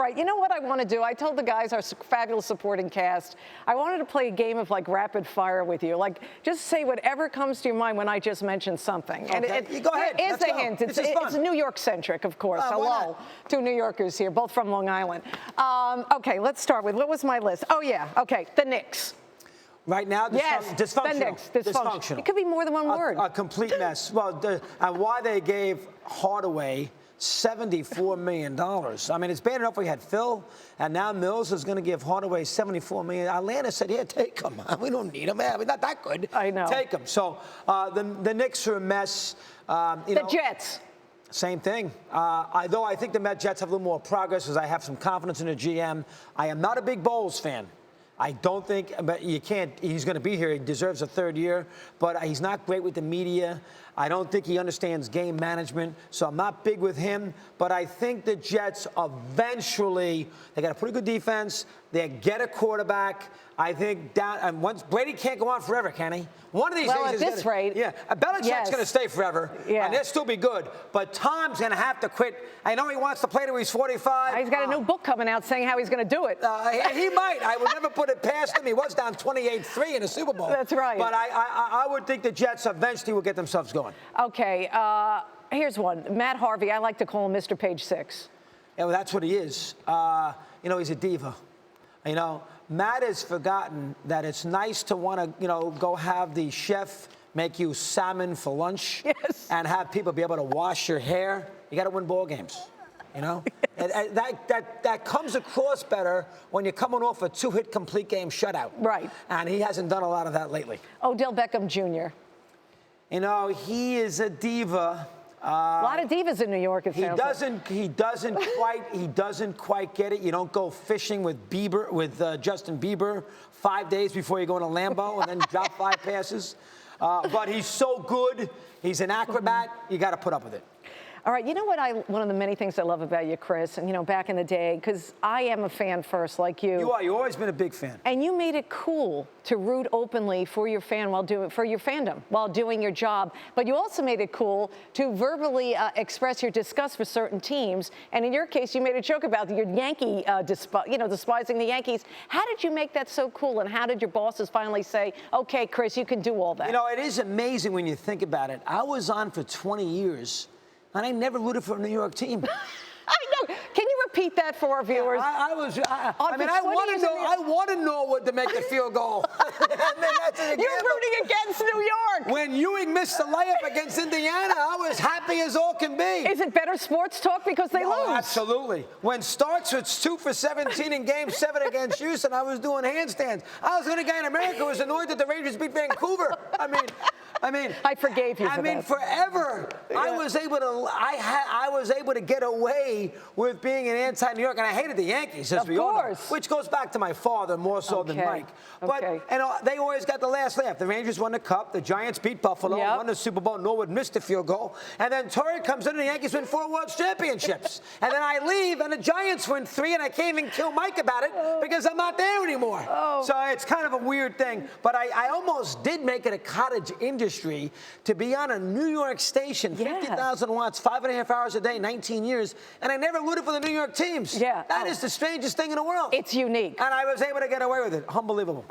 right, you know what I want to do? I told the guys, our fabulous supporting cast, I wanted to play a game of like rapid fire with you. Like, just say whatever comes to your mind when I just mentioned something. Okay. And You go ahead. It's a hint. It's New York centric, of course. Hello, two New Yorkers here, both from Long Island. Okay, let's start with, what was my list? Oh yeah, okay, the Knicks. Right now, dysfunctional. The Knicks, dysfunctional. It could be more than one word. A complete mess. Well, and why they gave Hardaway $74 million. I mean, it's bad enough we had Phil, and now Mills is going to give Hardaway $74 million. Atlanta said, yeah, take him. We don't need him. We're not that good. I know. Take him. So the Knicks are a mess. The Jets. Same thing. Though I think the Jets have a little more progress because I have some confidence in the GM. I am not a big Bowles fan. I don't think, but you can't, he's going to be here. He deserves a third year, but he's not great with the media. I don't think he understands game management, so I'm not big with him. But I think the Jets eventually, they got a pretty good defense. They get a quarterback. I think and once Brady can't go on forever, can he? One of these days, at this rate, yeah, Belichick's going to stay forever, and they'll still be good. But Tom's going to have to quit. I know he wants to play till he's 45. He's got a new book coming out saying how he's going to do it. He might. I would never put it past him. He was down 28-3 in the Super Bowl. That's right. But I would think the Jets eventually will get themselves going. Okay, here's one. Matt Harvey, I like to call him Mr. Page Six. Yeah, well, that's what he is. He's a diva. Matt has forgotten that it's nice to want to, go have the chef make you salmon for lunch and have people be able to wash your hair. You got to win ball games, that comes across better when you're coming off a 2-hit complete game shutout. Right. And he hasn't done a lot of that lately. Odell Beckham Jr. He is a diva. A lot of divas in New York. He doesn't quite get it. You don't go fishing with Justin Bieber 5 days before you go in a Lambo and then drop 5 passes. But he's so good. He's an acrobat. You got to put up with it. All right, you know what one of the many things I love about you, Chris, and back in the day, because I am a fan first, like you. You are. You've always been a big fan. And you made it cool to root openly for your fandom while doing your job. But you also made it cool to verbally express your disgust for certain teams. And in your case, you made a joke about your Yankee, despising the Yankees. How did you make that so cool? And how did your bosses finally say, okay, Chris, you can do all that? It is amazing when you think about it. I was on for 20 years. And I never rooted for a New York team. I know. Can you repeat that for our viewers? I want to Norwood to make the field goal. You're rooting against New York. When Ewing missed the layup against Indiana, I was happy as all can be. Is it better sports talk because they lose? Absolutely. When Starks was 2 for 17 in Game 7 against Houston, I was doing handstands. I was the only guy in America who was annoyed that the Rangers beat Vancouver. I forgave you for that. Forever, I was able to get away with being an anti-New York, and I hated the Yankees, as we all know, which goes back to my father more so than Mike. But they always got the last laugh. The Rangers won the Cup, the Giants beat Buffalo, won the Super Bowl, Norwood missed the field goal, and then Torre comes in and the Yankees win 4 World Championships. And then I leave, and the Giants win 3, and I can't even kill Mike about it because I'm not there anymore. So it's kind of a weird thing. But I almost did make it a cottage industry to be on a New York station, 50,000 watts, 5.5 hours a day, 19 years, and I never rooted for the New York teams. That is the strangest thing in the world. It's unique. And I was able to get away with it. Unbelievable.